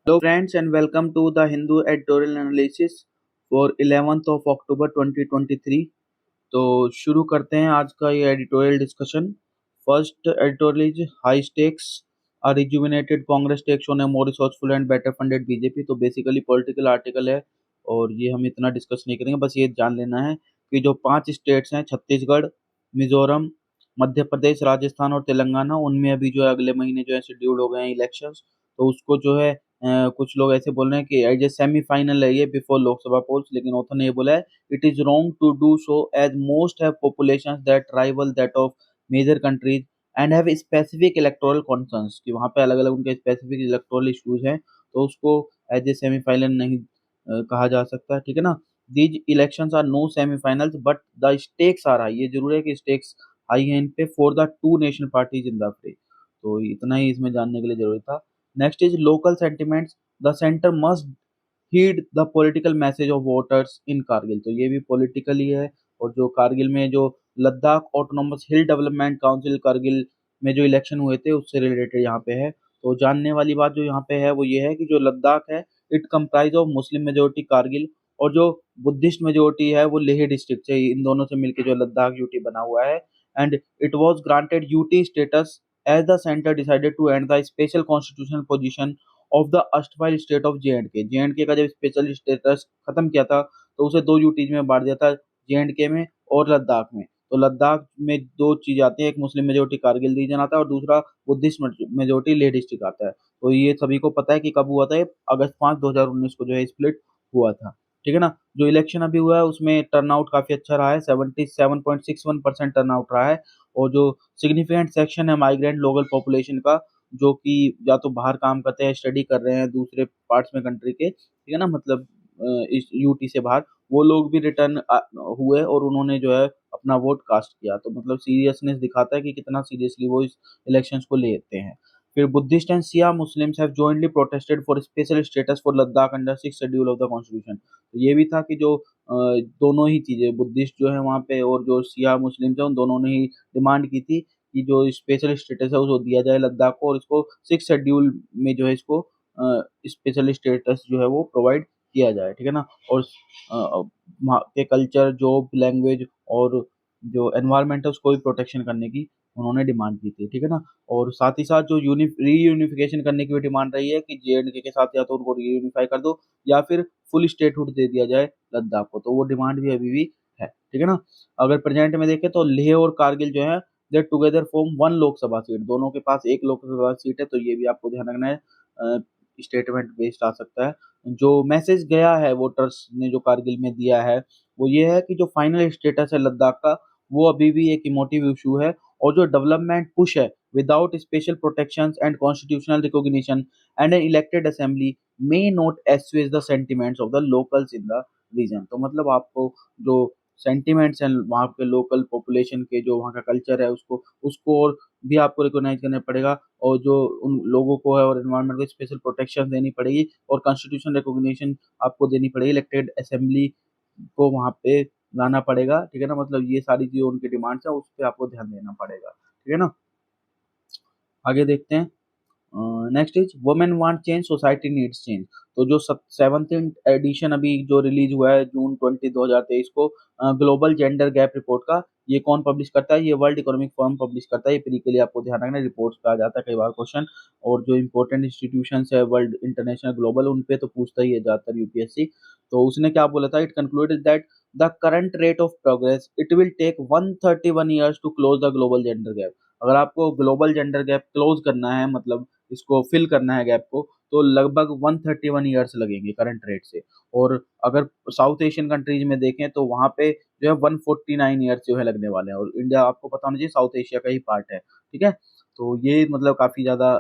Hello friends and welcome to the Hindu editorial analysis for 11th of October 2023। तो शुरू करते हैं आज का ये editorial discussion. First editorial is high stakes a rejuvenated Congress takes on a more resourceful and better funded BJP. तो basically political article है और ये हम इतना डिस्कस नहीं करेंगे, बस ये जान लेना है कि जो 5 स्टेट्स हैं छत्तीसगढ़, मिजोरम, मध्य प्रदेश, राजस्थान और तेलंगाना, उनमें अभी जो है अगले महीने जो है शेड्यूल हो गए हैं इलेक्शंस। तो उसको जो है कुछ लोग ऐसे बोल रहे हैं कि एज ए सेमीफाइनल है ये बिफोर लोकसभा पोल्स, लेकिन ऑथर ने ये बोला है it is wrong to do so as most have populations that rival that of major countries and have specific electoral concerns, कि वहाँ पे अलग अलग उनके स्पेसिफिक इलेक्टोरल इश्यूज हैं, तो उसको एज ए सेमीफाइनल नहीं कहा जा सकता। ठीक है ना। These elections are no semifinals but the stakes are high. ये जरूर है कि स्टेक्स हाई है in play for the two nation parties in the fray. तो इतना ही इसमें जानने के लिए जरूरी था। Next is local sentiments. The centre must heed the political message of voters in Kargil. तो ये भी पॉलिटिकली है। और जो कारगिल में जो लद्दाख ऑटोनोमस हिल डेवलपमेंट काउंसिल कारगिल में जो इलेक्शन हुए थे उससे रिलेटेड यहाँ पे है। तो जानने वाली बात जो यहाँ पे है वो ये है कि जो लद्दाख है it comprise of Muslim majority Kargil, और जो बुद्धिस्ट मेजोरिटी है वो लेह डिस्ट्रिक्ट से, इन दोनों से मिलकर जो लद्दाख यूटी बना हुआ है। And it was granted UT status as the centre decided to end the special constitutional position of the erstwhile state of J and K का जब स्पेशल स्टेटस खत्म किया था तो उसे दो यूटीज में बांट दिया था, जे एंड के में और लद्दाख में। तो लद्दाख में दो चीज आती है, एक मुस्लिम मेजोरिटी कारगिल रीजन आता है और दूसरा बुद्धिस्ट मेजोरिटी लेह डिस्ट्रिक्ट आता है। तो ये सभी को पता है कि कब हुआ था, ये अगस्त 5 2019 को जो है स्प्लिट हुआ था। ठीक है ना। जो इलेक्शन अभी हुआ है उसमें टर्नआउट काफी अच्छा रहा है, 77.61% टर्नआउट रहा है। और जो सिग्निफिकेंट सेक्शन है माइग्रेंट लोकल पॉपुलेशन का, जो कि या तो बाहर काम करते हैं, स्टडी कर रहे हैं दूसरे पार्ट्स में कंट्री के, ठीक है ना, मतलब इस यूटी से बाहर, वो लोग भी रिटर्न हुए और उन्होंने जो है अपना वोट कास्ट किया। तो मतलब सीरियसनेस दिखाता है कि कितना सीरियसली वो इस इलेक्शंस को लेते हैं। फिर Buddhist and Shia Muslims have jointly protested for special status for Ladakh under 6 schedule of the constitution. तो ये भी था कि जो दोनों ही चीजें, बुद्धिस्ट जो है वहाँ पे और जो सिया मुस्लिम्स है, उन दोनों ने ही डिमांड की थी कि जो स्पेशल स्टेटस है उसको दिया जाए लद्दाख को, और इसको 6 शेड्यूल में जो है इसको स्पेशल स्टेटस जो है वो प्रोवाइड किया जाए। ठीक है ना। और वहाँ के कल्चर, जॉब, लैंग्वेज और जो एनवायरनमेंट है उसको भी प्रोटेक्शन करने की उन्होंने डिमांड की थी। ठीक है ना। और साथ ही साथ जो रीयूनिफिकेशन करने की भी डिमांड रही है कि जे के साथ या तो उनको रीयूनिफाई कर दो या फिर फुल स्टेटहुड दे दिया जाए लद्दाख को। तो वो डिमांड भी अभी भी है। ठीक है ना। अगर प्रेजेंट में देखें तो लेह और कारगिल जो है दे टुगेदर फॉर्म 1 लोकसभा सीट, दोनों के पास एक लोकसभा सीट है। तो ये भी आपको ध्यान रखना है, स्टेटमेंट बेस्ड आ सकता है। जो मैसेज गया है वोटर्स ने जो कारगिल में दिया है वो ये है कि जो फाइनल स्टेटस है लद्दाख का वो अभी भी एक इमोटिव इशू है, और जो डेवलपमेंट पुश है without special protections and constitutional recognition and an elected assembly may not assuage the sentiments of the locals in the region. तो मतलब आपको जो सेंटिमेंट्स हैं वहाँ के लोकल पॉपुलेशन के, जो वहाँ का कल्चर है उसको उसको और भी आपको रिकॉग्नाइज करना पड़ेगा, और जो उन लोगों को है और एनवायरनमेंट को स्पेशल प्रोटेक्शन देनी पड़ेगी, और कॉन्स्टिट्यूशन रिकॉग्निशन आपको देनी पड़ेगी, इलेक्टेड असेंबली को वहाँ पे लाना पड़ेगा। ठीक है ना। मतलब ये सारी जो उनकी डिमांड्स है उस पर आपको ध्यान देना पड़ेगा। ठीक है ना। आगे देखते हैं। Next is women want change society needs change. तो जो 7th एडिशन अभी जो रिलीज हुआ है जून 20 2023 को, ग्लोबल जेंडर गैप रिपोर्ट का, ये कौन पब्लिश करता है? ये वर्ल्ड इकोनॉमिक फोरम पब्लिश करता है। ये प्री के लिए आपको ध्यान रखना है, रिपोर्ट्स पे आ जाता है कई बार क्वेश्चन। और जो इंपॉर्टेंट इंस्टीट्यूशंस है वर्ल्ड, इंटरनेशनल, ग्लोबल, उन पे तो पूछता ही है ज्यादातर यूपीएससी। तो उसने क्या बोला था? It concluded that the current rate of progress it will take 131 years to close the global gender gap. अगर आपको ग्लोबल जेंडर गैप क्लोज करना है, मतलब इसको फिल करना है गैप को, तो लगभग 131 ईयर्स लगेंगे करंट रेट से। और अगर साउथ एशियन कंट्रीज में देखें तो वहां पे जो है 149 ईयर्स जो है लगने वाले हैं, और इंडिया आपको पता होना चाहिए साउथ एशिया का ही पार्ट है। ठीक है। तो ये मतलब काफी ज्यादा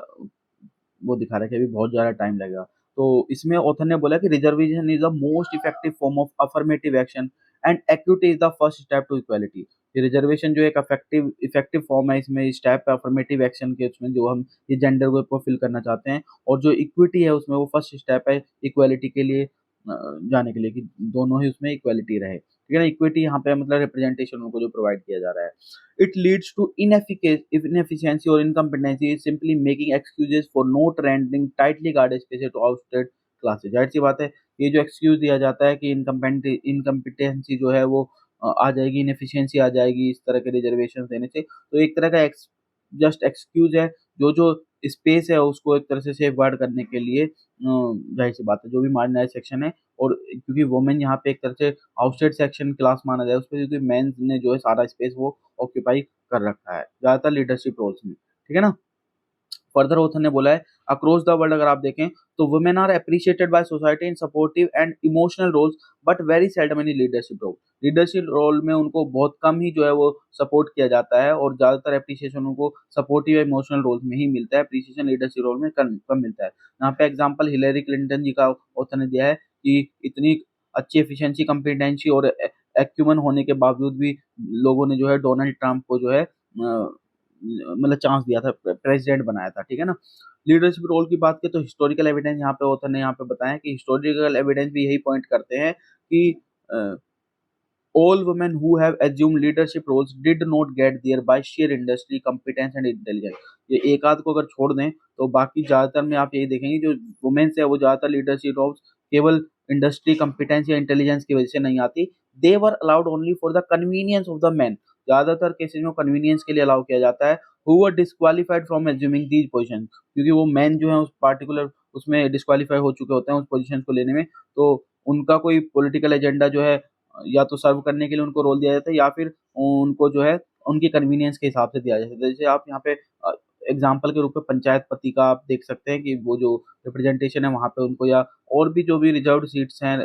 वो दिखा रहा है कि अभी बहुत ज्यादा टाइम लगेगा। तो इसमें ऑथर ने बोला कि reservation is the most effective form of affirmative action and equity is the first step to equality. Reservation जो एक इफेक्टिव इफेक्टिव फॉर्म है, इसमें स्टेप है अफर्मेटिव एक्शन के, उसमें जो हम ये जेंडर को फिल करना चाहते हैं, और जो इक्विटी है उसमें वो फर्स्ट स्टेप है इक्वालिटी के लिए जाने के लिए, कि दोनों ही उसमें इक्वालिटी रहे। ठीक है ना, इक्विटी यहाँ पे मतलब रिप्रेजेंटेशन उनको जो प्रोवाइड किया जा रहा है। इट लीड्स टू इनएफिशिएंसी और incompetency, simply making excuses for not rendering tightly guarded spaces to outcaste classes. जाहिर सी बात है, ये जो एक्सक्यूज दिया जाता है कि इनकम्पिटेंसी जो है वो आ जाएगी, इनएफिशिएंसी आ जाएगी इस तरह के रिजर्वेशन देने से, तो एक तरह का जस्ट एक्सक्यूज है, जो जो स्पेस है उसको एक तरह से सेफ गार्ड करने के लिए, जाहिर सी बात है जो भी मार्जिनाइज सेक्शन है, और क्योंकि वुमेन यहाँ पे एक तरह से आउटसाइड सेक्शन क्लास माना जाए उस पर, क्योंकि मेंस ने जो है सारा स्पेस वो ऑक्यूपाई कर रखा है ज्यादातर लीडरशिप रोल्स में, ठीक है ना। फर्दर ऑथर ने बोला है, अक्रॉस द वर्ल्ड अगर आप देखें तो women are appreciated by society in supportive and emotional roles but very seldom in leadership role. Leadership role में उनको बहुत कम ही जो है वो सपोर्ट किया जाता है, और ज्यादातर अप्रिशिएशन उनको सपोर्टिव या इमोशनल रोल्स में ही मिलता है, अप्रिशिएशन लीडरशिप रोल में कम कम मिलता है। यहाँ पे एग्जाम्पल हिलेरी क्लिंटन जी का ऑथर ने दिया है कि इतनी अच्छी एफिशिएंसी, कॉम्पिटेंसी और एक्यूमन होने के बावजूद भी लोगों ने जो है डोनाल्ड ट्रंप को जो है मतलब चांस दिया था, प्रेसिडेंट बनाया था, ठीक है ना। लीडरशिप रोल की बात करें तो हिस्टोरिकल एविडेंस यहाँ पे ऑथर ने यहाँ पे बताया कि हिस्टोरिकल एविडेंस भी यही पॉइंट करते हैं कि all women who have assumed leadership roles did not get there by sheer industry competence and intelligence। ये एक आध को अगर छोड़ दें तो बाकी ज्यादातर में आप यही देखेंगे जो वुमेन्स है वो ज्यादातर लीडरशिप रोल्स केवल इंडस्ट्री कॉम्पिटेंस या इंटेलिजेंस की वजह से नहीं आती। They were allowed only for the convenience of the man. ज्यादातर केसेस में कन्वीनियंस के लिए अलाउ किया जाता है। Who were disqualified from assuming these position, क्योंकि वो मैन जो है उस पार्टिकुलर उसमें डिस्क्वालीफाई हो चुके होते हैं उस पोजीशन को लेने में, तो उनका कोई पॉलिटिकल एजेंडा जो है या तो सर्व करने के लिए उनको रोल दिया जाता है, या फिर उनको जो है उनकी कन्वीनियंस के हिसाब से दिया जाता है। जैसे आप यहाँ पे एग्जाम्पल के रूप में पंचायत पति का आप देख सकते हैं कि वो जो रिप्रेजेंटेशन है वहाँ पे उनको, या और भी जो भी रिजर्व सीट्स हैं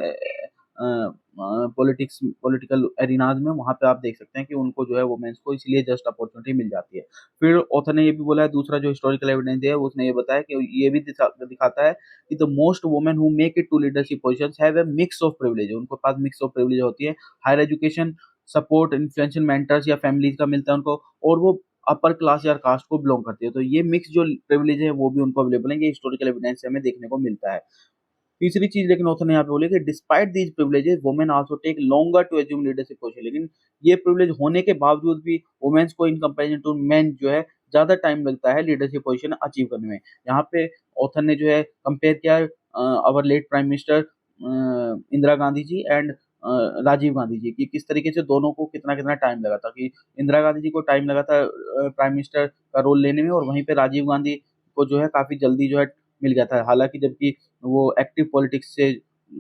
पॉलिटिकल एरिनाज में, वहाँ पे आप देख सकते हैं कि उनको जो है वुमेन्स को इसलिए जस्ट अपॉर्चुनिटी मिल जाती है। फिर ऑथर ने ये भी बोला है, दूसरा जो हिस्टोरिकल एविडेंस है उसने ये बताया कि ये भी दिखाता है कि the most women who make it to leadership positions have a mix of privilege. उनके पास मिक्स ऑफ प्रिविलेज होती है, higher education, support, influential mentors या फैमिलीज का मिलता है उनको, और वो अपर क्लास या कास्ट को बिलोंग करती है। तो ये मिक्स जो प्रिविलेज है वो भी उनको अवेलेबल है, ये हिस्टोरिकल एविडेंस से हमें देखने को मिलता है। तीसरी चीज लेकिन ऑथर ने यहाँ पे बोली कि despite these privileges women also take longer to assume leadership position. लेकिन ये प्रिविलेज होने के बावजूद भी वुमेन्स को इन कंपैरिजन टू मेन जो है ज्यादा टाइम लगता है लीडरशिप पोजीशन अचीव करने में। यहाँ पे ऑथर ने जो है कंपेयर किया our late prime minister Indira Gandhi ji and Rajiv Gandhi ji की, किस तरीके से दोनों को कितना कितना टाइम लगा था। कि इंदिरा गांधी जी को टाइम लगा था प्राइम मिनिस्टर का रोल लेने में, और वहीं पे राजीव गांधी को जो है काफी जल्दी जो है मिल गया था, हालांकि जबकि वो एक्टिव पॉलिटिक्स से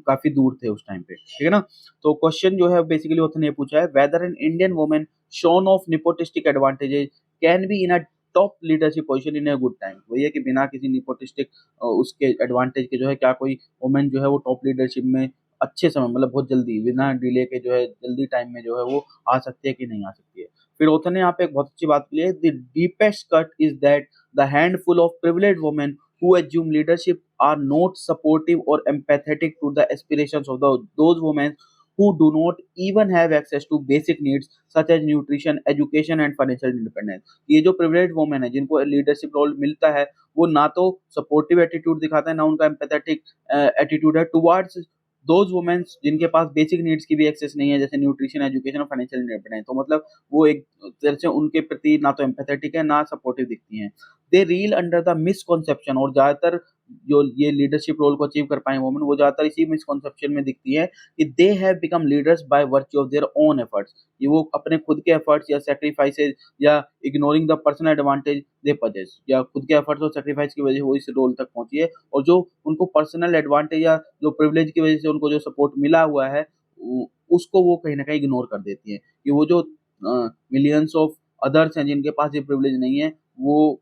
काफी दूर थे उस टाइम पे, ठीक है ना। तो क्वेश्चन जो है बेसिकली ऑथर ने पूछा है, whether an Indian women shorn of nepotistic advantages can be in a top leadership position in a good time. वही है कि बिना किसी निपोटिस्टिक उसके एडवांटेज के जो है क्या कोई वुमेन जो है वो टॉप लीडरशिप में अच्छे समय मतलब बहुत जल्दी बिना डिले के जो है जल्दी टाइम में जो है वो आ सकती है कि नहीं आ सकती है। फिर ऑथर ने यहाँ पे एक बहुत अच्छी बात की है, the deepest cut is that the handful of privileged women who assume leadership are not supportive or empathetic to the aspirations of those women who do not even have access to basic needs such as nutrition, education and financial independence। ये जो privileged women है जिनको leadership role मिलता है, वो ना तो supportive attitude दिखाता है, ना उनका empathetic attitude है towards दोज वुमेन्स जिनके पास बेसिक नीड्स की भी एक्सेस नहीं है, जैसे न्यूट्रिशन, एजुकेशन और फाइनेंशियल इंडिपेंडेंस। तो मतलब वो एक तरह से उनके प्रति ना तो एम्पैथेटिक है ना सपोर्टिव दिखती हैं। दे रील अंडर द मिसकॉन्सेप्शन, और ज्यादातर जो ये लीडरशिप रोल को अचीव कर पाए वुमेन वो ज्यादातर इसी मिसकॉन्सेप्शन में दिखती है कि they have become leaders by virtue of their own efforts. ये वो अपने खुद के एफर्ट्स या सेक्रीफाइसेज या ignoring the personal advantage they possess, या खुद के एफर्ट्स और सेक्रीफाइस की वजह से वो इस रोल तक पहुंची है, और जो उनको पर्सनल एडवांटेज या जो प्रिविलेज की वजह से उनको जो सपोर्ट मिला हुआ है उसको वो कहीं ना कहीं इग्नोर कर देती है। कि वो जो मिलियंस ऑफ अदर्स हैं जिनके पास ये प्रिविलेज नहीं है, वो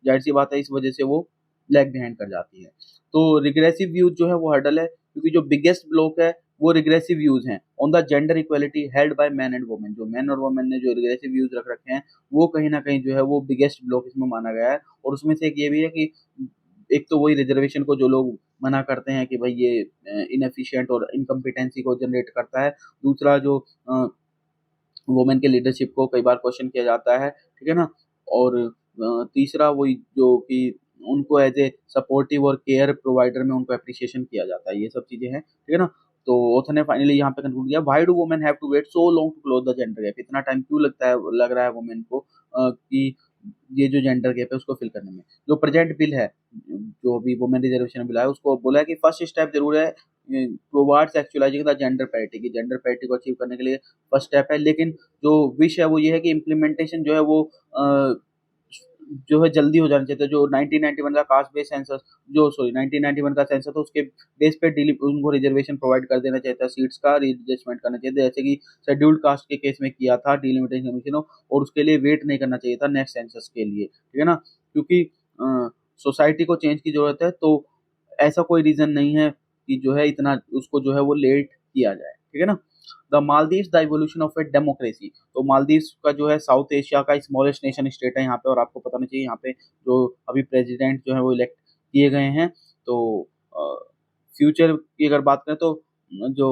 जाहिर सी बात है इस वजह से वो लैग बिहाइंड कर जाती है। तो रिग्रेसिव व्यूज जो है वो हर्डल है, क्योंकि जो बिगेस्ट ब्लॉक है वो रिग्रेसिव व्यूज हैं on the gender equality held by man and women. जो मैन और वुमेन ने जो रिग्रेसिव व्यूज रख रखे हैं वो कहीं ना कहीं जो है वो बिगेस्ट ब्लॉक इसमें माना गया है। और उसमें से एक ये भी है कि एक तो वही रिजर्वेशन को जो लोग मना करते हैं कि भाई ये इनएफिशिएंट और इनकम्पिटेंसी को जनरेट करता है। दूसरा जो वुमेन के लीडरशिप को कई बार क्वेश्चन किया जाता है, ठीक है ना। और तीसरा वही जो कि उनको एज ए सपोर्टिव और केयर प्रोवाइडर में उनको अप्रिशिएशन किया जाता है, ये सब चीजें हैं, ठीक है ना। तो ऑथर ने फाइनली यहाँ पे कंक्लूड किया, why do women have to wait so long to close the gender gap, इतना टाइम क्यों लगता है, लग रहा है वुमेन को कि ये जो जेंडर गैप है उसको फिल करने में। जो प्रेजेंट बिल है, जो अभी वुमेन रिजर्वेशन बिल है, उसको बोला है कि फर्स्ट स्टेप जरूर है टुवर्ड्स एक्चुअलाइजिंग द जेंडर पैरिटी, की जेंडर पैरिटी को अचीव करने के लिए फर्स्ट स्टेप है। लेकिन जो विश है वो ये है कि इम्प्लीमेंटेशन जो है वो जो है जल्दी हो जाना चाहिए। तो जो 1991 का कास्ट बेस सेंसस, जो सॉरी 1991 का सेंसस था, उसके बेस पे उनको रिजर्वेशन प्रोवाइड कर देना चाहिए था, सीट्स का रीएडजस्टमेंट करना चाहिए था, जैसे कि शेड्यूल्ड कास्ट के केस में किया था डिलिमिटेशन कमीशन, और उसके लिए वेट नहीं करना चाहिए था नेक्स्ट सेंसस के लिए, ठीक है ना, क्योंकि सोसाइटी को चेंज की जरूरत है। तो ऐसा कोई रीजन नहीं है कि जो है इतना उसको जो है वो लेट किया जाए, ठीक है ना। The Maldives the evolution of a democracy, तो मालदीव्स का जो है साउथ एशिया का स्मॉलेस्ट नेशन स्टेट है यहाँ पे, और आपको पता नहीं चाहिए यहाँ पे जो अभी प्रेसिडेंट जो है वो इलेक्ट किए गए हैं। तो फ्यूचर की अगर बात करें तो जो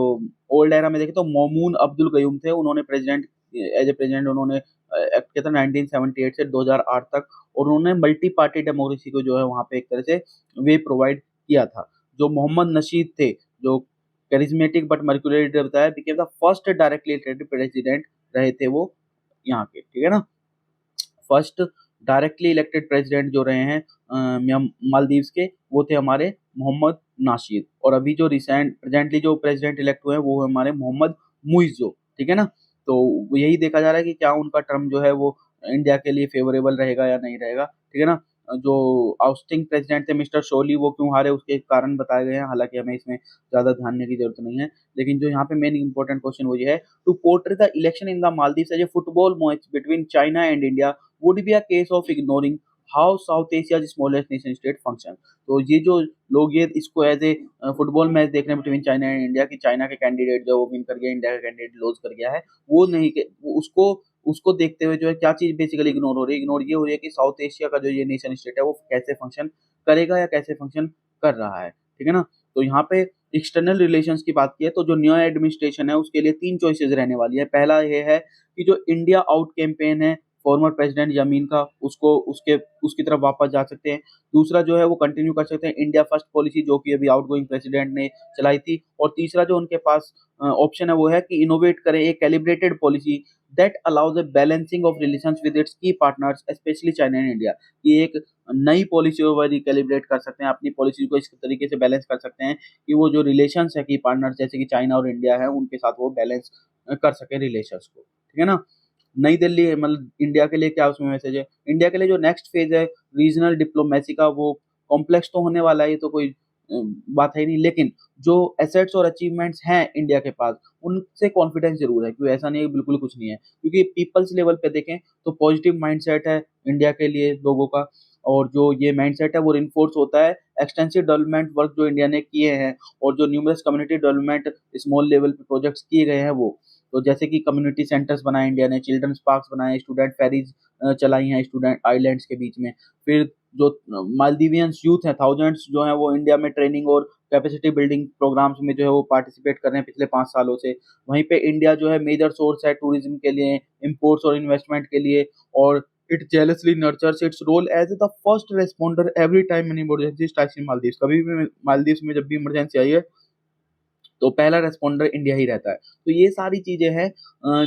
ओल्ड एरा में देखें तो मोमून अब्दुल गयूम थे, उन्होंने प्रेसिडेंट एज ए प्रेसिडेंट उन्होंने एक्ट किया था 1978 से 2008 तक, और उन्होंने मल्टी पार्टी डेमोक्रेसी को जो है वहाँ पे एक तरह से वे प्रोवाइड किया था। जो मोहम्मद नशीद थे, जो करिज्मेटिक बट मर्क्यूरी बताया, became the first directly elected president रहे थे वो यहाँ के, ठीक है ना। फर्स्ट डायरेक्टली इलेक्टेड प्रेसिडेंट जो रहे हैं मालदीव्स के, वो थे हमारे मोहम्मद नाशीद, और अभी जो रिसेंट प्रेजेंटली जो प्रेसिडेंट इलेक्ट हुए हैं वो है हमारे मोहम्मद मुइज़ो, ठीक है ना। तो यही देखा जा रहा है कि क्या उनका टर्म जो है वो इंडिया के लिए फेवरेबल रहेगा या नहीं रहेगा, ठीक है ना। जो आउस्टिंग प्रेसिडेंट थे मिस्टर शोली, वो क्यों हारे उसके कारण बताए गए हैं, हालांकि हमें इसमें ज्यादा ध्यान देने की जरूरत नहीं है। लेकिन जो यहाँ पे मेन इंपॉर्टेंट क्वेश्चन वो ये है, to portray the election in the Maldives as a football match between China and India would be a case of ignoring how South Asia's smallest nation state function। तो ये जो लोग ये इसको as a football match देख रहे हैं between China and India, कि चाइना के कैंडिडेट जो वो विन कर गया, इंडिया का कैंडिडेट लॉस कर गया है, वो नहीं के वो उसको उसको देखते हुए जो है क्या चीज बेसिकली इग्नोर हो रही है, इग्नोर ये हो रही है कि साउथ एशिया का जो ये नेशन स्टेट है वो कैसे फंक्शन करेगा या कैसे फंक्शन कर रहा है, ठीक है ना। तो यहाँ पे एक्सटर्नल रिलेशंस की बात की है तो जो न्यू एडमिनिस्ट्रेशन है उसके लिए तीन चॉइसेस रहने वाली है। पहला ये है कि जो इंडिया आउट कैंपेन है फॉर्मर प्रेसिडेंट यमीन का, उसको उसके उसकी तरफ वापस जा सकते हैं। दूसरा जो है वो कंटिन्यू कर सकते हैं इंडिया फर्स्ट पॉलिसी, जो कि अभी आउटगोइंग प्रेसिडेंट ने चलाई थी। और तीसरा जो उनके पास ऑप्शन है वो है कि इनोवेट करें एक calibrated policy that allows a balancing of relations with its key partners especially China and India. ये एक नई पॉलिसी ओवर रिकैलिब्रेट कर सकते हैं, अपनी पॉलिसी को इस तरीके से बैलेंस कर सकते हैं कि वो जो रिलेशंस है की पार्टनर्स जैसे कि चाइना और इंडिया है उनके साथ वो बैलेंस कर सके रिलेशंस को, ठीक है ना। नई दिल्ली है मतलब इंडिया के लिए क्या उसमें मैसेज है, इंडिया के लिए जो नेक्स्ट फेज है रीजनल डिप्लोमेसी का, वो कॉम्प्लेक्स तो होने वाला है, ये तो कोई बात है नहीं, लेकिन जो एसेट्स और अचीवमेंट्स हैं इंडिया के पास उनसे कॉन्फिडेंस जरूर है, क्योंकि ऐसा नहीं है बिल्कुल कुछ नहीं है, क्योंकि पीपल्स लेवल पे देखें तो पॉजिटिव माइंडसेट है इंडिया के लिए लोगों का, और जो ये माइंडसेट है वो इन्फोर्स होता है एक्सटेंसिव डेवलपमेंट वर्क जो इंडिया ने किए हैं, और जो numerous community development small level पे प्रोजेक्ट्स किए गए हैं वो। तो जैसे कि कम्युनिटी सेंटर्स बनाए इंडिया ने, चिल्ड्रंस पार्क्स बनाए, स्टूडेंट फेरीज चलाई हैं स्टूडेंट आइलैंड्स के बीच में। फिर जो मालदीवियंस यूथ हैं थाउजेंड्स जो हैं वो इंडिया में ट्रेनिंग और कैपेसिटी बिल्डिंग प्रोग्राम्स में जो है वो पार्टिसिपेट कर रहे हैं पिछले 5 सालों से। वहीं पे इंडिया जो है मेजर सोर्स है टूरिज्म के लिए, इम्पोर्ट्स और इन्वेस्टमेंट के लिए, और it jealously nurtures its role as the first responder every time an emergency strikes in Maldives. कभी भी मालदीव्स में जब भी इमरजेंसी आई है तो पहला रेस्पॉन्डर इंडिया ही रहता है। तो ये सारी चीजें हैं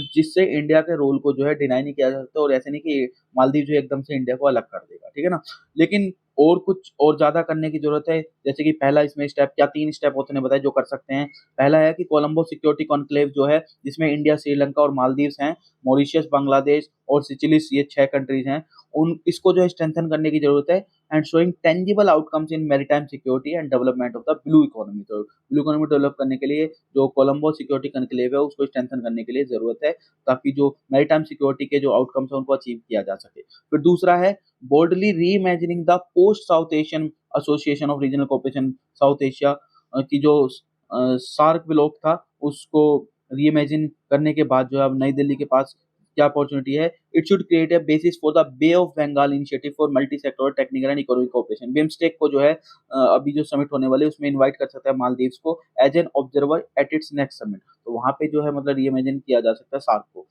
जिससे इंडिया के रोल को जो है डिनाई नहीं किया जा सकता, और ऐसे नहीं कि मालदीव जो है एकदम से इंडिया को अलग कर देगा, ठीक है ना। लेकिन और कुछ और ज्यादा करने की जरूरत है, जैसे कि पहला इसमें स्टेप क्या, तीन स्टेप होते हैं बताए जो कर सकते हैं। पहला है कि कोलंबो सिक्योरिटी कॉन्क्लेव जो है जिसमें इंडिया, श्रीलंका और मालदीव्स हैं, मॉरिशियस, बांग्लादेश और सिचिलिस, ये 6 कंट्रीज हैं, उन इसको जो है स्ट्रेंथन करने की जरूरत है, and showing tangible outcomes in maritime security and development of the blue economy. तो ब्लू इकोनॉमी डेवलप करने के लिए जो कोलंबो सिक्योरिटी कॉन्क्लेव है उसको स्ट्रेंथन करने के लिए जरूरत है, ताकि जो मैरीटाइम सिक्योरिटी के जो आउटकम्स हैं उनको अचीव किया जा सके। फिर दूसरा है बोल्डली री imagining the post south Asian association of regional cooperation south Asia की जो सार्क ब्लॉक था उसको री इमेजिन करने के बाद जो है अब नई दिल्ली के पास क्या अपॉर्चुनिटी है, it should create a basis for the bay of Bengal initiative for multi sector technical and economic cooperation. BIMSTEC को जो है अभी जो समिट होने वाले उसमें इनवाइट कर सकता है मालदीव्स को as an observer at its next summit. तो वहां पे जो है मतलब रीइमेजिन किया जा सकता है सार्क को।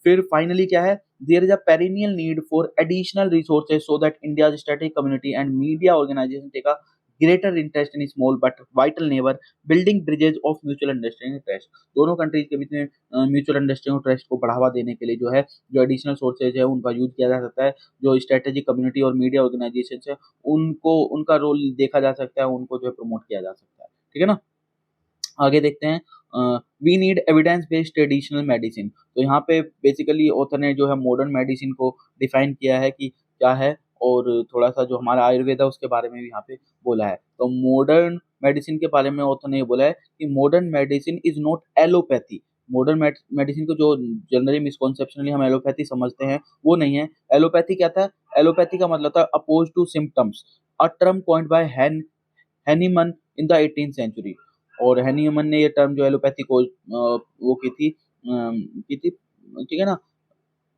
फिर फाइनली क्या है, there is a perennial need for additional resources so that India static community and media organisation take a greater interest in small but vital neighbor, building bridges of mutual understanding and trust। दोनों countries के बीच में mutual understanding और trust को बढ़ावा देने के लिए जो है जो एडिशनल सोर्सेज है उनका यूज किया जा सकता है। जो स्ट्रेटेजिक कम्युनिटी और मीडिया ऑर्गेनाइजेशन है उनको उनका रोल देखा जा सकता है, उनको जो है प्रमोट किया जा सकता है। ठीक है ना। आगे देखते हैं, we need evidence based traditional medicine. तो यहाँ पे बेसिकली ऑथर ने जो है मॉडर्न मेडिसिन को डिफाइन किया है कि क्या है, और थोड़ा सा जो हमारा आयुर्वेद है उसके बारे में भी यहाँ पे बोला है। तो मॉडर्न मेडिसिन के बारे में ऑथर ने ये बोला है कि modern medicine is not allopathy. Modern medicine को जो जनरली मिसकॉन्सेप्शनली हम एलोपैथी समझते हैं वो नहीं है। एलोपैथी क्या था? एलोपैथी का मतलब था oppose to symptoms, a term coined by Hahnemann in the 18th century. और हैनीमन ने ये टर्म जो एलोपैथी को वो की थी, ठीक है ना,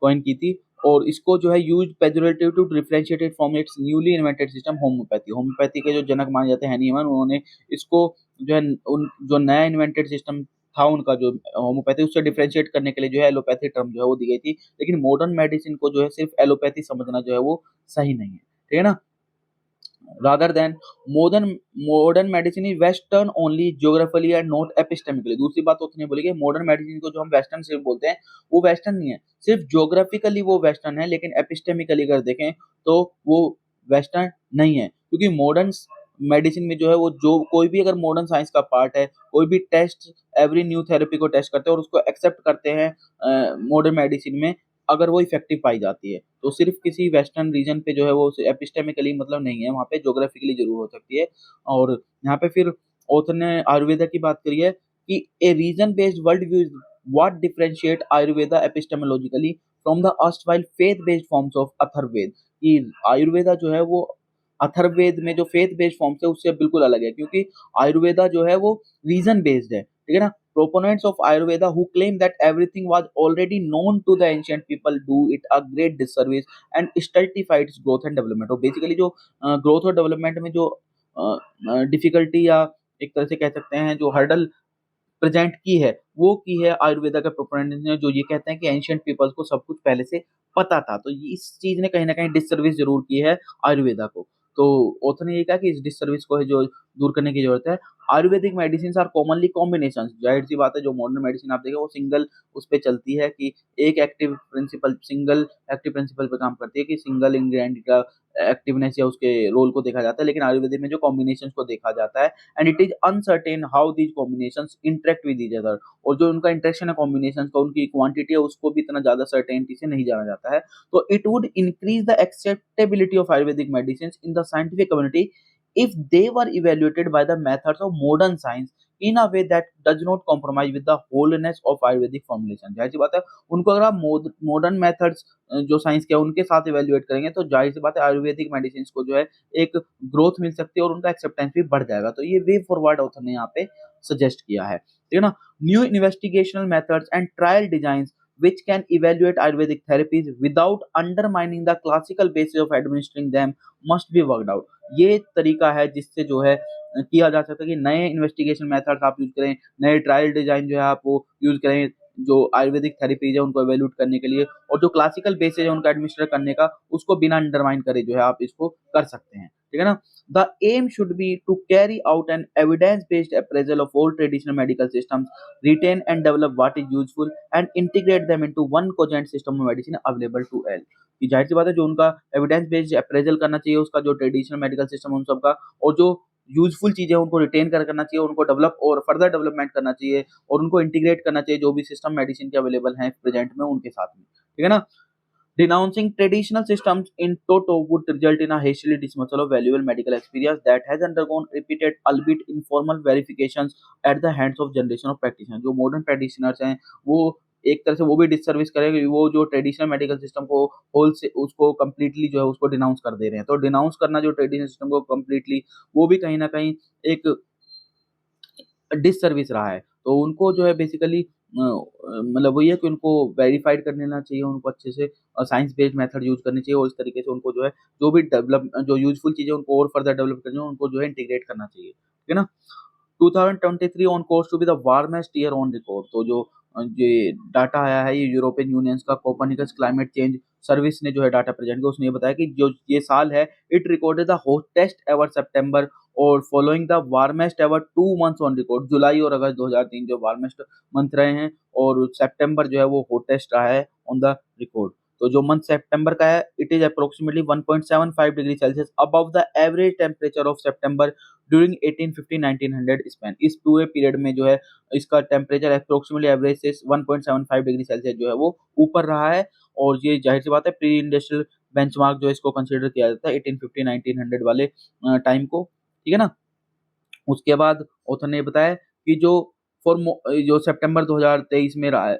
कॉइन की थी। और इसको जो है use pejorative to differentiated from its newly invented system homeopathy. Homeopathy के जो जनक माने जाते हैं हैनीमन, उन्होंने इसको जो है उन जो नया इन्वेंटेड सिस्टम था उनका जो होम्योपैथी, उससे डिफरेंशिएट करने के लिए जो है एलोपैथी टर्म जो है वो दी गई थी। लेकिन मॉडर्न मेडिसिन को जो है सिर्फ एलोपैथी समझना जो है वो सही नहीं है। ठीक है ना। rather than modern medicine is western only geographically and not epistemically। दूसरी बात तो उसने बोली कि मॉडर्न मेडिसिन को जो हम वेस्टर्न सिर्फ बोलते हैं वो वेस्टर्न नहीं है, सिर्फ ज्योग्राफिकली वो वेस्टर्न है, लेकिन एपिस्टेमिकली अगर देखें तो वो वेस्टर्न नहीं है। क्योंकि मॉडर्न मेडिसिन में जो है वो जो कोई भी अगर मॉडर्न साइंस का पार्ट है, कोई भी टेस्ट, एवरी न्यू थेरेपी को टेस्ट करते हैं और उसको एक्सेप्ट करते हैं मॉडर्न मेडिसिन में, अगर वो इफेक्टिव पाई जाती है तो सिर्फ किसी वेस्टर्न रीजन पे जो है वो एपिस्टेमिकली मतलब नहीं है, वहाँ पे ज्योग्राफिकली जरूर हो सकती है। और यहाँ पे फिर ऑथर ने आयुर्वेदा की बात करी है कि a reason based world view is what differentiate Ayurveda epistemologically from the erstwhile faith based forms of Atharvaveda. कि आयुर्वेदा जो है वो अथर्ववेद में जो फेथ बेस्ड फॉर्म्स है उससे बिल्कुल अलग है, क्योंकि आयुर्वेदा जो है वो रीजन बेस्ड है। ठीक है ना। Proponents of Ayurveda who claim that everything was already known to the ancient people do it a great disservice and stultify its growth and development। और बेसिकली जो ग्रोथ और डेवलपमेंट में जो डिफिकल्टी या एक तरह से कह सकते हैं जो हर्डल प्रेजेंट की है वो की है आयुर्वेदा के प्रोपोनेंट्स ने, जो ये कहते हैं कि एंशियंट पीपल्स को सब कुछ पहले से पता था। तो इस चीज ने कहीं ना कहीं डिससर्विस जरूर की है आयुर्वेदा को। तो ऑथर ने ये कहा कि इस डिससर्विस को है जो दूर करने की जरूरत है। Ayurvedic medicine are commonly combination. जाहिर सी बात है जो मॉडर्न मेडिसिन आप देखें वो सिंगल उस पर चलती है कि एक active principal, single active principal पे काम करती है कि सिंगल इंग्रेडिएंट का एक्टिवनेस या उसके रोल को देखा जाता है। लेकिन आयुर्वेदिक में जो कॉम्बिनेशन को देखा जाता है, and it is uncertain how these combinations interact with each other. और जो उनका इंटरेक्शन है कॉम्बिनेशन का, उनकी क्वांटिटी है उसको भी इतना ज्यादा सर्टेनिटी से नहीं जाना जाता है। तो it would increase the acceptability of Ayurvedic medicine in the scientific community if they were evaluated by the methods of modern science in a way that does not compromise with the wholeness of Ayurvedic formulation। जाहिर सी बात है उनको अगर आप modern methods जो science के उनके साथ इवेल्युएट करेंगे तो जाहिर सी बात है आयुर्वेदिक मेडिसिन को जो है एक ग्रोथ मिल सकती है और उनका एक्सेप्टेंस भी बढ़ जाएगा। तो ये वे फॉरवर्ड ऑथर ने यहाँ पे सजेस्ट किया है। ठीक है ना। New investigational methods and trial designs which can evaluate Ayurvedic therapies without undermining the classical basis of administering them must be worked out। ये तरीका है जिससे जो है किया जा सकता है कि नए इन्वेस्टिगेशन मेथड्स आप यूज करें, नए ट्रायल डिजाइन जो है आप वो यूज करें जो आयुर्वेदिक थेरेपीज है उनको एवेल्यूट करने के लिए, और जो क्लासिकल बेसिस है उनका एडमिनिस्टर करने का उसको बिना अंडरमाइन करे जो है आप इसको कर सकते हैं। ठीक है ना। The aim should be to carry out an evidence-based appraisal of all traditional medical systems, retain and develop what is useful, and integrate them into one cogent system of medicine available to all। कि जाहिर सी बात है जो उनका evidence based appraisal करना चाहिए उसका जो ट्रेडिशनल मेडिकल सिस्टम उन सबका, और जो यूजफुल चीजें उनको रिटेन करना चाहिए, उनको डेवलप और फर्दर डेवलपमेंट करना चाहिए, और उनको इंटीग्रेट करना चाहिए जो भी सिस्टम मेडिसिन के अवेलेबल हैं प्रेजेंट में उनके साथ में। ठीक है ना। Denouncing traditional systems in toto would result in a hastily dismissal of valuable medical experience that has undergone repeated, albeit informal, verifications at the hands of generation of practitioners। जो modern practitioners हैं वो एक तरह से वो भी disservice करेंगे, वो जो ट्रेडिशनल मेडिकल सिस्टम को होल से उसको कम्प्लीटली जो है उसको डिनाउंस कर दे रहे हैं। तो डिनाउंस करना जो ट्रेडिशनल सिस्टम को कम्प्लीटली, वो भी कहीं ना कहीं एक डिससर्विस रहा है। तो उनको जो है बेसिकली मतलब वही है कि उनको वेरीफाइड कर लेना चाहिए, उनको अच्छे से साइंस बेस्ड मेथड यूज करनी चाहिए, और इस तरीके से उनको जो है जो भी डेवलप जो यूजफुल चीजें उनको और फर्दर डेवलप करनी है उनको जो है इंटीग्रेट करना चाहिए। ठीक है ना। 2023 on course to be the warmest year on record. तो जो ये डाटा आया है ये यूरोपियन यूनियंस का कोपर्निकस क्लाइमेट चेंज सर्विस ने जो है डाटा प्रेजेंट किया, उसने ये बताया कि जो ये साल है it recorded the hottest ever September और following the warmest ever 2 months on record. जुलाई और अगस्त 2003 जो वार्मेस्ट मंथ रहे हैं और सितंबर जो है वो हॉटेस्ट रहा है ऑन द रिकॉर्ड। तो जो मंथ सितंबर का है it is approximately 1.75 degree Celsius above the average temperature of September during 1850-1900 span. इस पूरे पीरियड में जो है इसका टेम्परेचर अप्रोक्सीमेटली एवरेज से 1.75 डिग्री सेल्सियस जो है वो ऊपर रहा है। और ये जाहिर सी बात है प्री इंडस्ट्रियल बेंचमार्क जो इसको कंसीडर किया जाता है 1850-1900 वाले टाइम को, ठीक है ना। उसके बाद ऑथर ने बताया कि जो सितंबर 2023 में रहा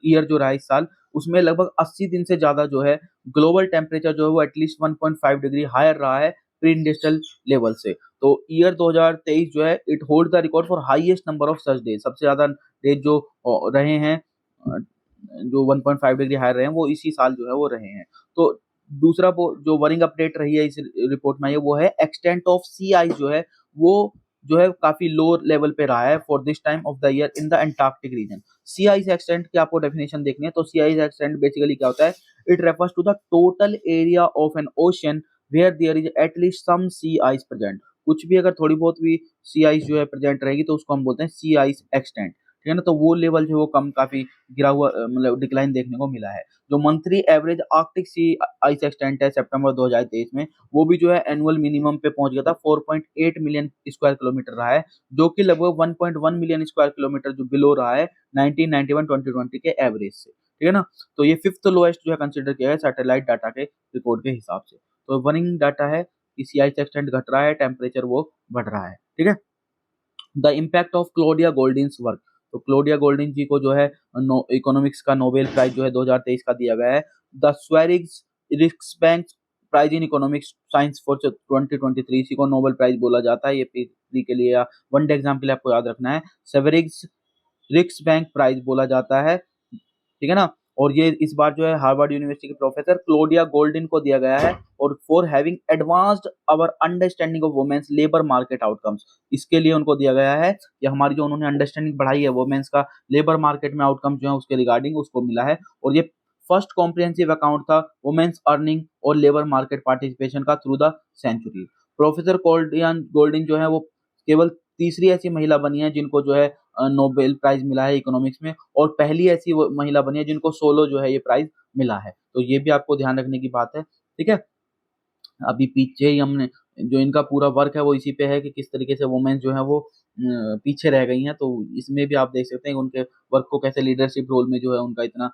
ईयर जो रहा इस साल, उसमें लगभग 80 दिन से ज्यादा जो है ग्लोबल टेम्परेचर जो है वो एटलीस्ट 1.5 डिग्री हायर रहा है प्री इंडस्ट्रियल लेवल से। तो ईयर 2023 जो है it hold the record for highest number of such days. सबसे ज्यादा डेज जो रहे हैं जो 1.5 डिग्री हायर रहे हैं वो इसी साल जो है वो रहे हैं। तो दूसरा वो जो वरिंग अपडेट रही है इस रिपोर्ट में वो है एक्सटेंट ऑफ सी आइस जो है काफी लो लेवल पे रहा है for this time of the year in the Antarctic region. Sea ice extent की आपको डेफिनेशन देखनी है तो सी आइस एक्सटेंट बेसिकली क्या होता है, it refers to the total area of an ocean where there is at least some sea ice present. कुछ भी अगर थोड़ी बहुत भी सी आइस जो है प्रेजेंट रहेगी तो उसको हम बोलते हैं सी आइस एक्सटेंट, ठीक है ना। तो वो लेवल जो है वो कम काफी गिरा हुआ मतलब डिक्लाइन देखने को मिला है। जो मंथली एवरेज आर्कटिक सी आइस एक्सटेंट है सितंबर 2023 में वो भी जो है एनुअल मिनिमम पे पहुंच गया था, 4.8 मिलियन स्क्वायर किलोमीटर रहा है, जो कि लगभग 1.1 मिलियन स्क्वायर किलोमीटर जो बिलो रहा है 1991-2020 के एवरेज से, ठीक है ना। तो ये फिफ्थ लोएस्ट जो है कंसिडर किया है सैटेलाइट डाटा के रिकॉर्ड के हिसाब से। तो वर्निंग डाटा है कि सी आइस एक्सटेंट घट रहा है, टेम्परेचर वो बढ़ रहा है, ठीक है। The impact of Claudia Goldin's work. तो क्लोडिया गोल्डिन जी को जो है इकोनॉमिक्स का नोबेल प्राइज जो है 2023 का दिया गया है। The Sveriges Riksbank prize in economics science for 2023, इसी को नोबेल प्राइज बोला जाता है। ये पीएचडी के लिए या वन डे एग्जाम के लिए आपको याद रखना है। सेवेरिग्स रिक्स बैंक प्राइज बोला जाता है, ठीक है ना। और ये इस बार जो है हार्वर्ड यूनिवर्सिटी के प्रोफेसर क्लोडिया गोल्डिन को दिया गया है और for having advanced our understanding of women's labour market outcomes, इसके लिए उनको दिया गया है कि हमारी जो उन्होंने अंडरस्टैंडिंग बढ़ाई है वुमेन्स का लेबर मार्केट में आउटकम जो है उसके रिगार्डिंग उसको मिला है। और ये फर्स्ट कॉम्प्रिहेंसिव अकाउंट था वुमेन्स अर्निंग और लेबर मार्केट पार्टिसिपेशन का through the century. Professor Goldin जो है वो केवल तीसरी ऐसी महिला बनी है जिनको जो है नोबेल प्राइज मिला है इकोनॉमिक्स में, और पहली ऐसी महिला बनी है जिनको सोलो जो है ये प्राइज मिला है। तो ये भी आपको ध्यान रखने की बात है, ठीक है। अभी पीछे ही हमने जो इनका पूरा वर्क है वो इसी पे है कि किस तरीके से वुमेन जो है वो पीछे रह गई हैं। तो इसमें भी आप देख सकते हैं कि उनके वर्क को कैसे लीडरशिप रोल में जो है उनका इतना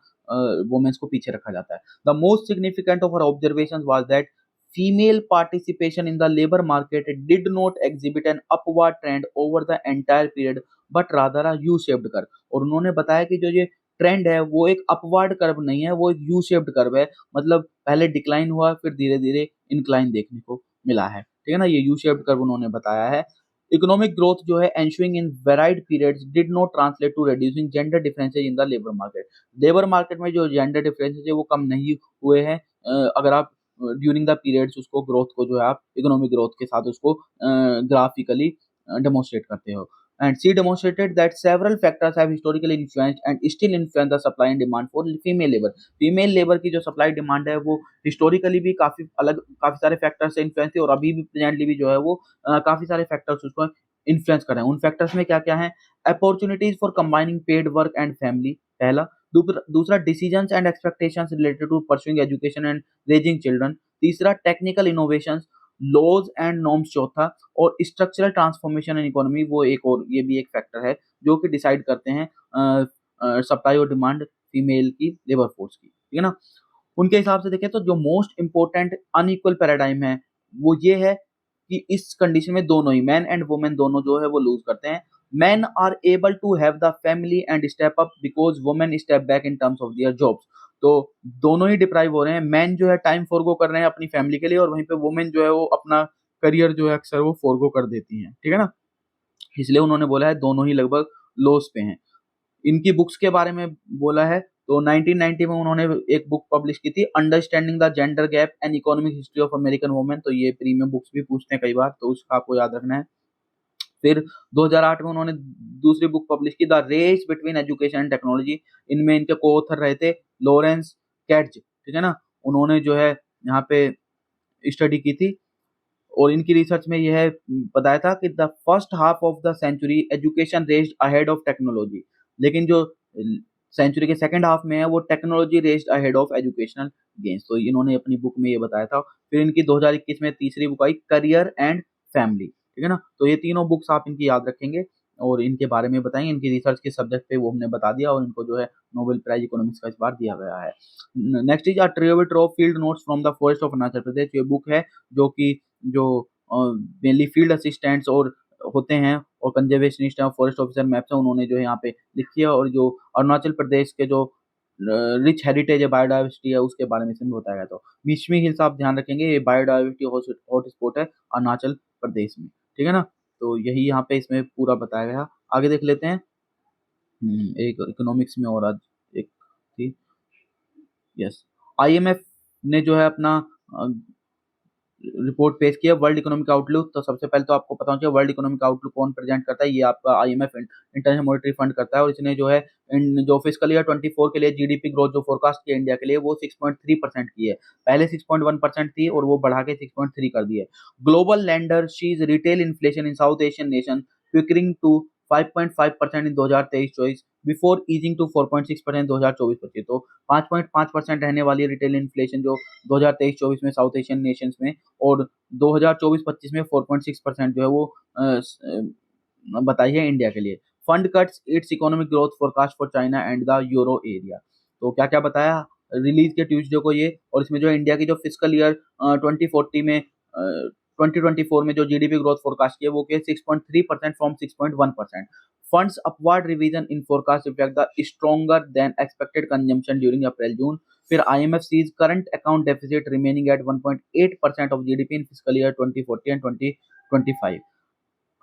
वुमेन्स को पीछे रखा जाता है। The most significant of our observations was that female participation in the labor market did not exhibit an upward trend over the entire period but rather a U-shaped curve। और उन्होंने बताया कि जो ये ट्रेंड है वो एक अपवर्ड कर्व नहीं है, वो एक यू शेप्ड कर्व है। मतलब पहले डिक्लाइन हुआ फिर धीरे धीरे इंक्लाइन देखने को मिला है, ठीक है ना। ये यू शेप्ड कर्व उन्होंने बताया है। इकोनॉमिक ग्रोथ जो है ensuing in varied periods did not translate to reducing gender differences in the labour market. Labour market में जो जेंडर डिफरेंसेस है वो कम नहीं हुए हैं अगर आप ड्यूरिंग द पीरियड्स उसको ग्रोथ को जो है आप इकोनॉमिक ग्रोथ के साथ उसको ग्राफिकली डेमोन्स्ट्रेट करते हो। And she demonstrated that several factors have historically influenced and still influence the supply and demand for female labor। Female labour की जो सप्लाई डिमांड है वो हिस्टोरिकली भी काफी सारे फैक्टर्स से इन्फ्लुएंस थी और अभी भी प्रेजेंटली भी जो है वो काफी सारे फैक्टर्स उसको इन्फ्लुएंस कर रहे हैं। उन फैक्टर्स में क्या क्या है, opportunities for combining paid work and family पहला, दूसरा decisions and expectations related to pursuing education and raising children, तीसरा technical innovations, laws and norms चौथा, और स्ट्रक्चरल ट्रांसफॉर्मेशन इन इकोनॉमी वो एक और ये भी एक फैक्टर है जो कि डिसाइड करते हैं सप्लाई और डिमांड फीमेल की लेबर फोर्स की, ठीक है ना। उनके हिसाब से देखें तो जो मोस्ट इंपॉर्टेंट अनइक्वल पैराडाइम है वो ये है कि इस कंडीशन में दोनों ही मैन एंड वुमेन दोनों जो है वो लूज करते हैं। Man are able to have the family and step up because women step back in terms of their jobs. तो दोनों ही डिप्राइव हो रहे हैं, मैन जो है टाइम फोरगो कर रहे हैं अपनी फैमिली के लिए और वहीं पे वुमेन जो है वो अपना करियर जो है अक्सर वो फोरगो कर देती हैं, ठीक है ना। इसलिए उन्होंने बोला है दोनों ही लगभग लॉस पे हैं। इनकी बुक्स के बारे में बोला है तो 1990 में उन्होंने एक बुक पब्लिश की थी, understanding the gender gap and economic history of American women. तो ये प्रीमियम बुक्स भी पूछते हैं कई बार तो उसका आपको याद रखना है। फिर 2008 में उन्होंने दूसरी बुक पब्लिश की, the race between education and technology. इनमें इनके को ऑथर रहे थे लॉरेंस कैट्ज, ठीक है ना। उन्होंने जो है यहाँ पे स्टडी की थी और इनकी रिसर्च में यह बताया था कि the first half of the century education raced ahead of technology, लेकिन जो सेंचुरी के सेकंड हाफ में है वो technology raced ahead of educational gains. तो इन्होंने अपनी बुक में ये बताया था। फिर इनकी 2021 में तीसरी book I career and family, ठीक है ना। तो ये तीनों बुक्स आप इनकी याद रखेंगे और इनके बारे में बताएंगे। इनकी रिसर्च के सब्जेक्ट पे वो हमने बता दिया और इनको जो है नोबेल प्राइज इकोनॉमिक्स का इस बार दिया गया है। नेक्स्ट इज अ ट्रियोबिट of field notes from the forest of Arunachal Pradesh. ये बुक है जो कि जो मेनली फील्ड असिस्टेंट्स और होते हैं और कंजर्वेशनिस्ट हैं, फॉरेस्ट ऑफिसर मैप्स हैं, उन्होंने जो है यहाँ पे लिखी है और जो अरुणाचल प्रदेश के जो रिच हेरिटेज है, बायोडाइवर्सिटी है, उसके बारे में इसमें बताया गया। तो मिशमी हिल्स आप ध्यान रखेंगे, ये बायोडाइवर्सिटी हॉटस्पॉट है अरुणाचल प्रदेश में, ठीक है ना। तो यही यहाँ पे इसमें पूरा बताया गया। आगे देख लेते हैं। एक इकोनॉमिक्स में और आज एक थी, यस, आईएमएफ ने जो है अपना रिपोर्ट पेश किया वर्ल्ड इकोनॉमिक आउटलुक। तो सबसे पहले तो आपको पता होना चाहिए वर्ल्ड इकोनॉमिक आउटलुक कौन प्रेजेंट करता है। ये आपका आईएमएफ इंटरनेशनल मॉनेटरी फंड करता है और इसने जो है जो फिस्कल ईयर 24 के लिए जीडीपी ग्रोथ जो फोरकास्ट किया इंडिया के लिए वो 6.3% की है। पहले 6.1% थी और वो बढ़ा के 6.3 कर दी है। Global lender sees retail inflation in South Asian nation quickening to 5.5% in 2023-24 before easing to 4.6% 2024-25। तो 5.5% रहने वाली रिटेल इन्फ्लेशन जो 2023-24 में साउथ एशियन नेशंस में और 2024-25 में 4.6% जो है वो बताई है इंडिया के लिए। Fund cuts it's economic growth forecast for China and the euro area. तो क्या क्या बताया रिलीज के ट्यूसडे को ये, और इसमें जो इंडिया की जो फिस्कल ईयर 2040 में 2024 में जो जीडीपी ग्रोथ फोरकास्ट की है वो 6.3% फ्रॉम 6.1%। Funds upward revision in forecast reflect the stronger than expected consumption during April June. फिर IMF sees current account deficit remaining at 1.8% of GDP in fiscal year 2040 and 2025,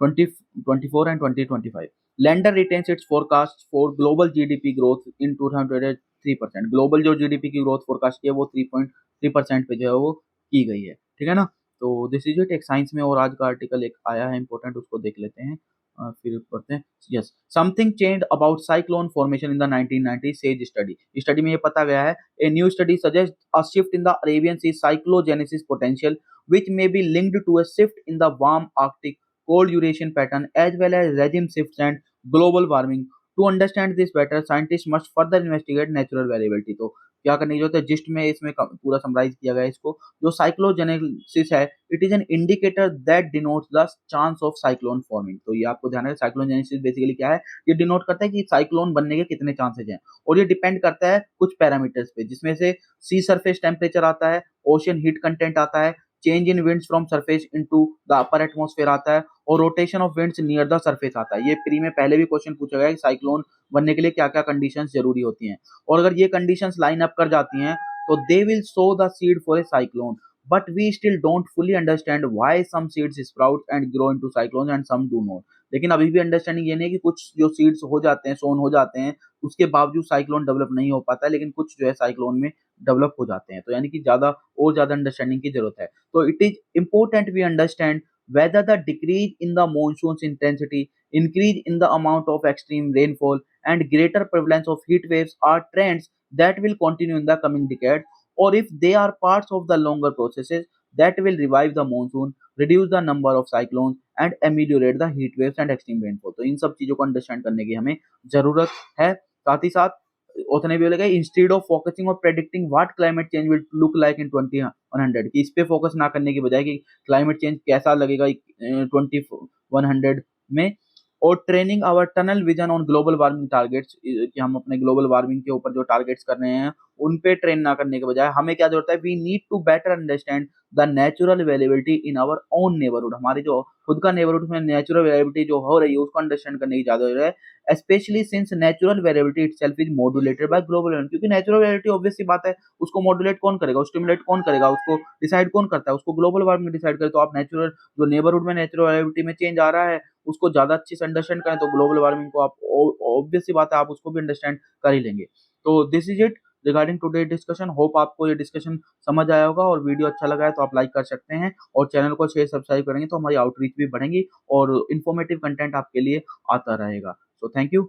2024 and 2025. Lender retains its forecast for global GDP growth in 203%। Global जो GDP की growth forecast की है वो 3.3% पे जो है वो की गई है, ठीक है ना। तो दिस इज इट। एक साइंस में और आज का आर्टिकल एक आया है इंपॉर्टेंट, उसको देख लेते हैं फिर पढ़ते हैं। Yes, something changed about cyclone formation in the 1990 says study. Study में ये पता गया है a new study suggest a shift in the Arabian sea cyclogenesis potential which may be linked to a shift in the warm Arctic cold Eurasian pattern as well as regime shifts and global warming. To understand this better, scientists must further investigate natural variability। तो क्या करने की जरूरत है, gist में इसमें पूरा summarise किया गया है इसको। जो साइक्लोजेनेसिस है it is an indicator that denotes the chance of cyclone forming. तो ये आपको ध्यान है, साइक्लोजेनेसिस बेसिकली क्या है, ये डिनोट करता है कि साइक्लोन बनने के कितने चांसेज हैं और ये डिपेंड करता है कुछ पैरामीटर्स पे, जिसमें से सी सरफेस टेम्परेचर आता है, ओशन हीट कंटेंट आता है, change in winds from surface into the upper atmosphere आता है और rotation of winds near the surface आता है। ये प्री में पहले भी क्वेश्चन पूछा गया है कि साइक्लोन बनने के लिए क्या क्या कंडीशंस जरूरी होती हैं, और अगर ये कंडीशंस लाइन अप कर जाती हैं तो they will sow the seed for a cyclone. But we still don't fully understand why some seeds sprout and grow into cyclone and some do not. लेकिन अभी भी अंडरस्टैंडिंग ये नहीं है कि कुछ जो सीड्स हो जाते हैं, सोन हो जाते हैं, उसके बावजूद साइक्लोन डेवलप नहीं हो पाता है, लेकिन कुछ जो है साइक्लोन में डेवलप हो जाते हैं। तो यानी कि ज्यादा अंडरस्टैंडिंग की जरूरत है। तो it is important we understand whether the decrease in the monsoon's intensity, increase in the amount of extreme rainfall, and greater prevalence of heat waves are trends that will continue in the coming decade, or if they are parts of the longer processes that will revive the monsoon, reduce the number of cyclones, and ameliorate the heat waves and extreme rainfall। तो इन सब चीजों को understand करने की हमें जरूरत है। साथ ही साथ उतने भी बोलेगा इंस्टेड ऑफ फोकसिंग और predicting what climate change will look like in 2100, कि इस पे फोकस ना करने की बजाय कि क्लाइमेट चेंज कैसा लगेगा 2100 में, और training our tunnel vision on global warming targets, कि हम अपने ग्लोबल वार्मिंग के ऊपर जो टारगेट्स कर रहे हैं उन पे ट्रेन ना करने के बजाय हमें क्या जरूरत है, we need to better understand the natural availability in our own neighbourhood. हमारे जो खुद का नेबरहुड में नेचुरल अवेलेबिलिटी जो हो रही है उसको अंडरस्टैंड करने की ज्यादा जरूरत है, especially since natural variability itself is modulated by global warming. क्योंकि नेचुरल वेरिएबिलिटी ऑब्वियस सी बात है, उसको मॉड्यूलेट कौन करेगा, स्टिमुलेट कौन करेगा, उसको डिसाइड कौन करता है, उसको ग्लोबल वार्मिंग डिसाइड करे। तो आप नेचुरल जो नेबरहुड में नेचुरल वेरिएबिलिटी में चेंज आ रहा है उसको ज्यादा अच्छे से अंडरस्टैंड करें, तो ग्लोबल वार्मिंग को आप ऑब्वियस सी बात है आप उसको भी अंडरस्टैंड कर ही लेंगे। तो this is it regarding today discussion. Hope आपको ये डिस्कशन समझ आया होगा, और वीडियो अच्छा लगा है तो आप लाइक कर सकते हैं और चैनल को शेयर सब्सक्राइब करेंगे तो हमारी आउटरीच भी बढ़ेंगी और इन्फॉर्मेटिव कंटेंट आपके लिए आता रहेगा। So thank you.